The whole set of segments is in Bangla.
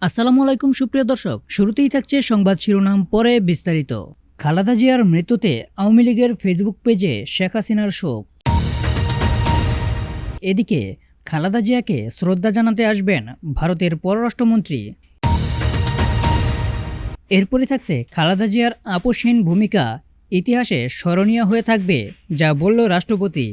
আসসালামু আলাইকুম সুপ্রিয় দর্শক, শুরুতেই থাকছে সংবাদ শিরোনাম, পরে বিস্তারিত। খালেদা জিয়ার মৃত্যুতে আওয়ামী লীগের ফেসবুক পেজে শেখ হাসিনার শোক। এদিকে খালেদা জিয়াকে শ্রদ্ধা জানাতে আসবেন ভারতের পররাষ্ট্রমন্ত্রী। এরপরে থাকছে খালেদা জিয়ার আপোষহীন ভূমিকা ইতিহাসে স্মরণীয় হয়ে থাকবে, যা বলল রাষ্ট্রপতি।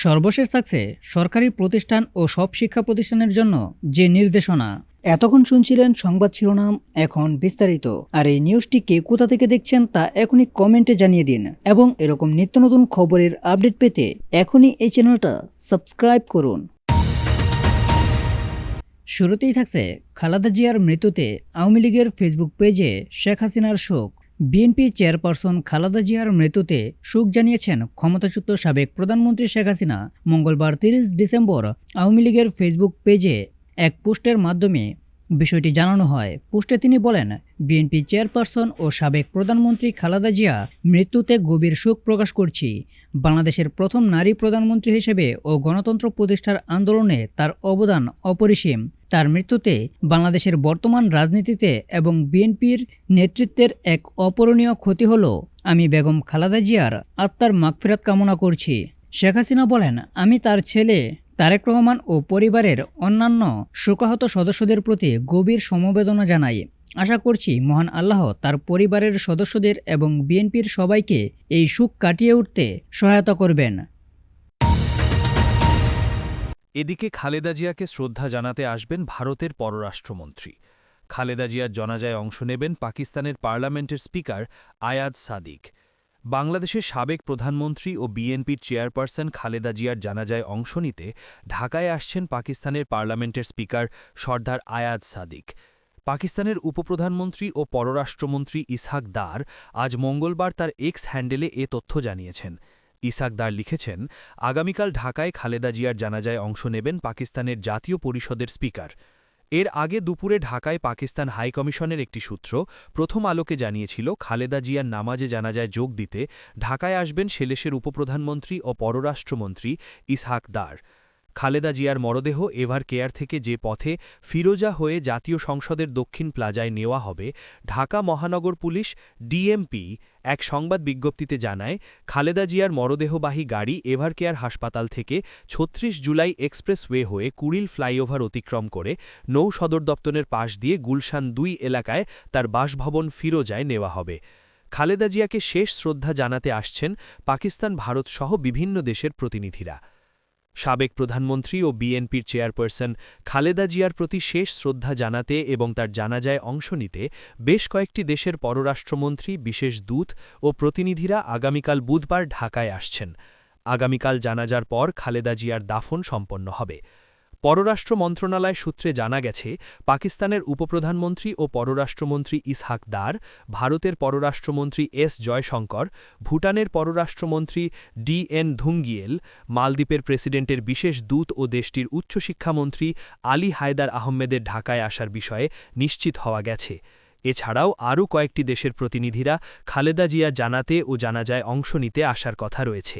সর্বশেষ থাকছে সরকারি প্রতিষ্ঠান ও সব শিক্ষা প্রতিষ্ঠানের জন্য যে নির্দেশনা। এতক্ষণ শুনছিলেন সংবাদ শিরোনাম, এখন বিস্তারিত। আর এই নিউজটি কে কোথা থেকে দেখছেন তা এখনই কমেন্টে জানিয়ে দিন, এবং এরকম নিত্য নতুন খবরের আপডেট পেতে এখনই এই চ্যানেলটা সাবস্ক্রাইব করুন। শুরুতেই থাকছে খালেদা জিয়ার মৃত্যুতে আওয়ামী লীগের ফেসবুক পেজে শেখ হাসিনার শোক। বিএনপি চেয়ারপারসন খালেদা জিয়ার মৃত্যুতে শোক জানিয়েছেন ক্ষমতাচ্যুত সাবেক প্রধানমন্ত্রী শেখ হাসিনা। মঙ্গলবার 30 ডিসেম্বর আওয়ামী লীগের ফেসবুক পেজে এক পোস্টের মাধ্যমে বিষয়টি জানানো হয়। পোস্টে তিনি বলেন, বিএনপি চেয়ারপারসন ও সাবেক প্রধানমন্ত্রী খালেদা জিয়া মৃত্যুতে গভীর শোক প্রকাশ করছি। বাংলাদেশের প্রথম নারী প্রধানমন্ত্রী হিসেবে ও গণতন্ত্র প্রতিষ্ঠার আন্দোলনে তার অবদান অপরিসীম। তার মৃত্যুতে বাংলাদেশের বর্তমান রাজনীতিতে এবং বিএনপির নেতৃত্বের এক অপূরণীয় ক্ষতি হলো। আমি বেগম খালেদা জিয়ার আত্মার মাগফিরাত কামনা করছি। শেখ হাসিনা বলেন, আমি তার ছেলে তারেক রহমান ও পরিবারের অন্যান্য শোকাহত সদস্যদের প্রতি গভীর সমবেদনা জানাই। আশা করছি মহান আল্লাহ তার পরিবারের সদস্যদের এবং বিএনপির সবাইকে এই শোক কাটিয়ে উঠতে সহায়তা করবেন। এদিকে খালেদা জিয়াকে শ্রদ্ধা জানাতে আসবেন ভারতের পররাষ্ট্রমন্ত্রী। খালেদা জিয়ার জানাজায় অংশ নেবেন পাকিস্তানের পার্লামেন্টের স্পিকার আয়াদ সাদিক। বাংলাদেশের সাবেক প্রধানমন্ত্রী ও বিএনপির চেয়ারপারসন খালেদা জিয়ার জানাজায় অংশ নিতে ঢাকায় আসছেন পাকিস্তানের পার্লামেন্টের স্পিকার সর্দার আয়াদ সাদিক। পাকিস্তানের উপপ্রধানমন্ত্রী ও পররাষ্ট্রমন্ত্রী ইসহাক দার আজ মঙ্গলবার তার এক্স হ্যান্ডেলে এ তথ্য জানিয়েছেন। ইসহাক দার লিখেছেন, আগামীকাল ঢাকায় খালেদা জিয়ার জানাজায় অংশ নেবেন পাকিস্তানের জাতীয় পরিষদের স্পিকার। এর আগে দুপুরে ঢাকায় পাকিস্তান হাইকমিশনের একটি সূত্র প্রথম আলোকে জানিয়েছিল, খালেদা জিয়ার নামাজে জানাজায় যোগ দিতে ঢাকায় আসবেন সেলেশের উপপ্রধানমন্ত্রী ও পররাষ্ট্রমন্ত্রী ইসহাক দার। খালেদা জিয়ার মরদেহ এভার কেয়ার থেকে যে পথে ফিরোজা হয়ে জাতীয় সংসদের দক্ষিণ প্লাজায় নেওয়া হবে, ঢাকা মহানগর পুলিশ ডিএমপি এক সংবাদ বিজ্ঞপ্তিতে জানায়, খালেদা জিয়ার মরদেহবাহী গাড়ি এভার কেয়ার হাসপাতাল থেকে ৩৬ জুলাই এক্সপ্রেসওয়ে হয়ে কুড়িল ফ্লাইওভার অতিক্রম করে নৌ সদর দপ্তরের পাশ দিয়ে গুলশান ২ এলাকায় তার বাসভবন ফিরোজায় নেওয়া হবে। খালেদা জিয়াকে শেষ শ্রদ্ধা জানাতে আসছেন পাকিস্তান, ভারত সহ বিভিন্ন দেশের প্রতিনিধিরা। সাবেক প্রধানমন্ত্রী ও বিএনপির চেয়ারপারসন খালেদা জিয়ার প্রতি শেষ শ্রদ্ধা জানাতে এবং তার জানাজায় অংশ নিতে বেশ কয়েকটি দেশের পররাষ্ট্রমন্ত্রী, বিশেষ দূত ও প্রতিনিধিরা আগামীকাল বুধবার ঢাকায় আসছেন। আগামীকাল জানাজার পর খালেদা জিয়ার দাফন সম্পন্ন হবে। পররাষ্ট্র মন্ত্রণালয় সূত্রে জানা গেছে, পাকিস্তানের উপপ্রধানমন্ত্রী ও পররাষ্ট্রমন্ত্রী ইসহাক দার, ভারতের পররাষ্ট্রমন্ত্রী এস জয়শঙ্কর, ভুটানের পররাষ্ট্রমন্ত্রী ডিএন ধুঙ্গিয়েল, মালদ্বীপের প্রেসিডেন্টের বিশেষ দূত ও দেশটির উচ্চশিক্ষামন্ত্রী আলী হায়দার আহমেদের ঢাকায় আসার বিষয়ে নিশ্চিত হওয়া গেছে। এছাড়াও আরও কয়েকটি দেশের প্রতিনিধিরা খালেদা জিয়া জানাতে ও জানাজায় অংশ নিতে আসার কথা রয়েছে।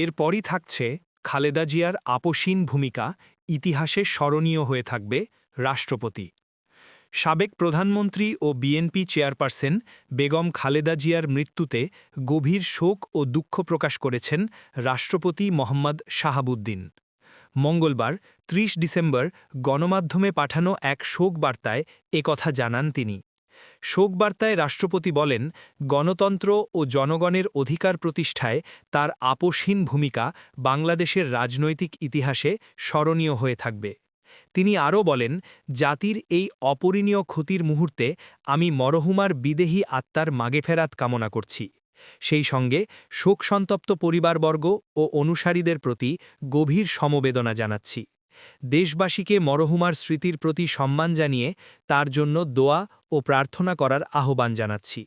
এরপরই থাকছে খালেদা জিয়ার আপোষহীন ভূমিকা ইতিহাসে স্মরণীয় হয়ে থাকবে, রাষ্ট্রপতি। সাবেক প্রধানমন্ত্রী ও বিএনপি চেয়ারপারসন বেগম খালেদা জিয়ার মৃত্যুতে গভীর শোক ও দুঃখ প্রকাশ করেছেন রাষ্ট্রপতি মোহাম্মদ শাহাবুদ্দিন। মঙ্গলবার ৩০ ডিসেম্বর গণমাধ্যমে পাঠানো এক শোক বার্তায় একথা জানান তিনি। শোকবার্তায় রাষ্ট্রপতি বলেন, গণতন্ত্র ও জনগণের অধিকার প্রতিষ্ঠায় তার আপোষহীন ভূমিকা বাংলাদেশের রাজনৈতিক ইতিহাসে স্মরণীয় হয়ে থাকবে। তিনি আরও বলেন, জাতির এই অপরিণীয় ক্ষতির মুহূর্তে আমি মরহুমার বিদেহী আত্মার মাগফেরাত কামনা করছি। সেই সঙ্গে শোকসন্তপ্ত পরিবারবর্গ ও অনুসারীদের প্রতি গভীর সমবেদনা জানাচ্ছি। দেশবাসীকে মরহুমার স্মৃতির প্রতি সম্মান জানিয়ে তার জন্য দোয়া ও প্রার্থনা করার আহ্বান জানাচ্ছি।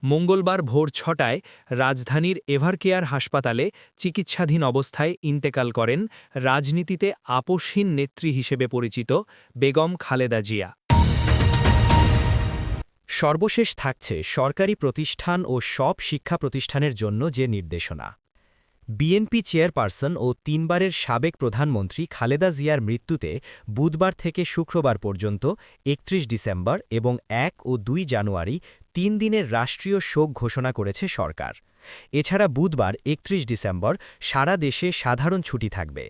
মঙ্গলবার ভোর ৬টায় রাজধানীর এভারকেয়ার হাসপাতালে চিকিৎসাধীন অবস্থায় ইন্তেকাল করেন রাজনীতিতে আপোষহীন নেত্রী হিসেবে পরিচিত বেগম খালেদা জিয়া। সর্বশেষ থাকছে সরকারি প্রতিষ্ঠান ও সব শিক্ষা প্রতিষ্ঠানের জন্য যে নির্দেশনা। বিএনপি চেয়ারপারসন ও তিনবারের সাবেক প্রধানমন্ত্রী খালেদা জিয়ার মৃত্যুতে বুধবার থেকে শুক্রবার পর্যন্ত ৩১ ডিসেম্বর এবং ১ ও ২ জানুয়ারি ৩ দিনের রাষ্ট্রীয় শোক ঘোষণা করেছে সরকার। এছাড়া বুধবার ৩১ ডিসেম্বর সারা দেশে সাধারণ ছুটি থাকবে।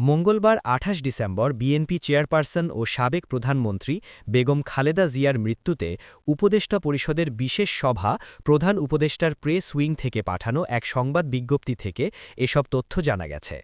মঙ্গলবার ২৮ ডিসেম্বর বিএনপি চেয়ারপারসন ও সাবেক প্রধানমন্ত্রী বেগম খালেদা জিয়ার মৃত্যুতে উপদেষ্টা পরিষদের বিশেষ সভা প্রধান উপদেষ্টার প্রেস উইং থেকে পাঠানো এক সংবাদ বিজ্ঞপ্তি থেকে এসব তথ্য জানা গেছে।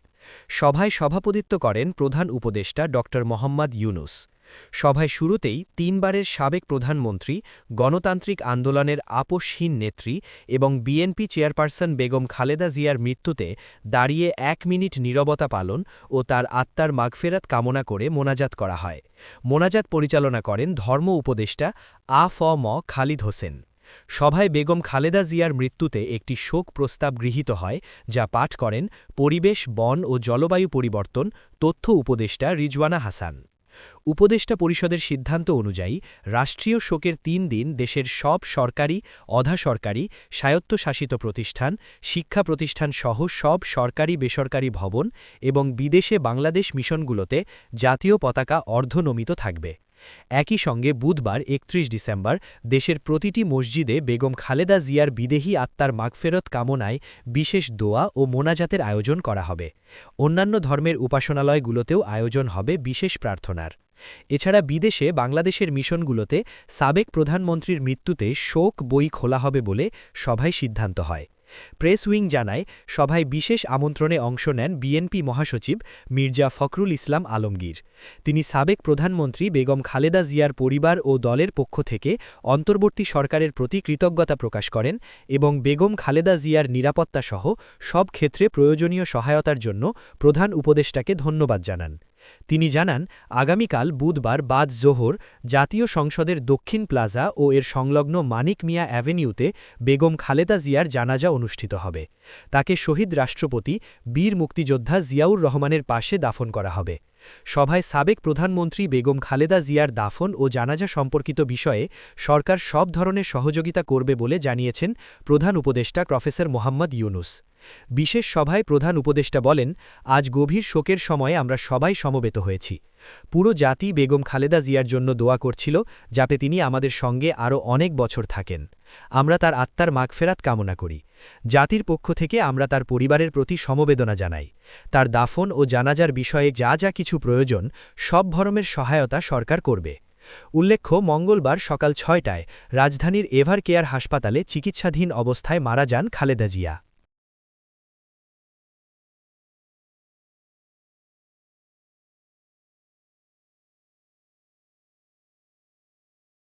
সভায় সভাপতিত্ব করেন প্রধান উপদেষ্টা ড. মোহাম্মদ ইউনুস। সভায় শুরুতেই তিনবারের সাবেক প্রধানমন্ত্রী, গণতান্ত্রিক আন্দোলনের আপোষহীন নেত্রী এবং বিএনপি চেয়ারপারসন বেগম খালেদা জিয়ার মৃত্যুতে দাঁড়িয়ে ১ মিনিট নীরবতা পালন ও তার আত্মার মাগফেরাত কামনা করে মোনাজাত করা হয়। মোনাজাত পরিচালনা করেন ধর্ম উপদেষ্টা আ.ফ.ম. খালিদ হোসেন। সভায় বেগম খালেদা জিয়ার মৃত্যুতে একটি শোক প্রস্তাব গৃহীত হয়, যা পাঠ করেন পরিবেশ, বন ও জলবায়ু পরিবর্তন তথ্য উপদেষ্টা রিজওয়ানা হাসান। উপদেষ্টা পরিষদের সিদ্ধান্ত অনুযায়ী রাষ্ট্রীয় শোকের ৩ দিন দেশের সব সরকারি, অধা-সরকারি, স্বায়ত্তশাসিত প্রতিষ্ঠান, শিক্ষা প্রতিষ্ঠান সহ সব সরকারি বেসরকারি ভবন এবং বিদেশে বাংলাদেশ মিশনগুলোতে জাতীয় পতাকা অর্ধনমিত থাকবে। একই সঙ্গে বুধবার ৩১ ডিসেম্বর দেশের প্রতিটি মসজিদে বেগম খালেদা জিয়ার বিদেহী আত্মার মাগফেরত কামনায় বিশেষ দোয়া ও মোনাজাতের আয়োজন করা হবে। অন্যান্য ধর্মের উপাসনালয়গুলোতেও আয়োজন হবে বিশেষ প্রার্থনার। এছাড়া বিদেশে বাংলাদেশের মিশনগুলোতে সাবেক প্রধানমন্ত্রীর মৃত্যুতে শোক বই খোলা হবে বলে সভায় সিদ্ধান্ত হয়। প্রেস উইং জানায়, সভায় বিশেষ আমন্ত্রণে অংশ নেন বিএনপি মহাসচিব মির্জা ফখরুল ইসলাম আলমগীর। তিনি সাবেক প্রধানমন্ত্রী বেগম খালেদা জিয়ার পরিবার ও দলের পক্ষ থেকে অন্তর্বর্তী সরকারের প্রতি কৃতজ্ঞতা প্রকাশ করেন এবং বেগম খালেদা জিয়ার নিরাপত্তাসহ সব ক্ষেত্রে প্রয়োজনীয় সহায়তার জন্য প্রধান উপদেষ্টাকে ধন্যবাদ জানান। তিনি জানান, আগামীকাল বুধবার বাদ জোহর জাতীয় সংসদের দক্ষিণ প্লাজা ও এর সংলগ্ন মানিক মিয়া অ্যাভিনিউতে বেগম খালেদা জিয়ার জানাজা অনুষ্ঠিত হবে। তাকে শহীদ রাষ্ট্রপতি বীর মুক্তিযোদ্ধা জিয়াউর রহমানের পাশে দাফন করা হবে। সভায় সাবেক প্রধানমন্ত্রী বেগম খালেদা জিয়ার দাফন ও জানাজা সম্পর্কিত বিষয়ে সরকার সব ধরনের সহযোগিতা করবে বলে জানিয়েছেন প্রধান উপদেষ্টা প্রফেসর মোহাম্মদ ইউনুস। বিশেষ সভায় প্রধান উপদেষ্টা বলেন, আজ গভীর শোকের সময়ে আমরা সবাই সমবেত হয়েছি। পুরো জাতি বেগম খালেদা জিয়ার জন্য দোয়া করছিল যাতে তিনি আমাদের সঙ্গে আরও অনেক বছর থাকেন। আমরা তার আত্মার মাগফেরাত কামনা করি। জাতির পক্ষ থেকে আমরা তার পরিবারের প্রতি সমবেদনা জানাই। তার দাফন ও জানাজার বিষয়ে যা যা কিছু প্রয়োজন সব ধরনের সহায়তা সরকার করবে। উল্লেখ্য, মঙ্গলবার সকাল ৬টায় রাজধানীর এভার কেয়ার হাসপাতালে চিকিৎসাধীন অবস্থায় মারা যান খালেদা জিয়া।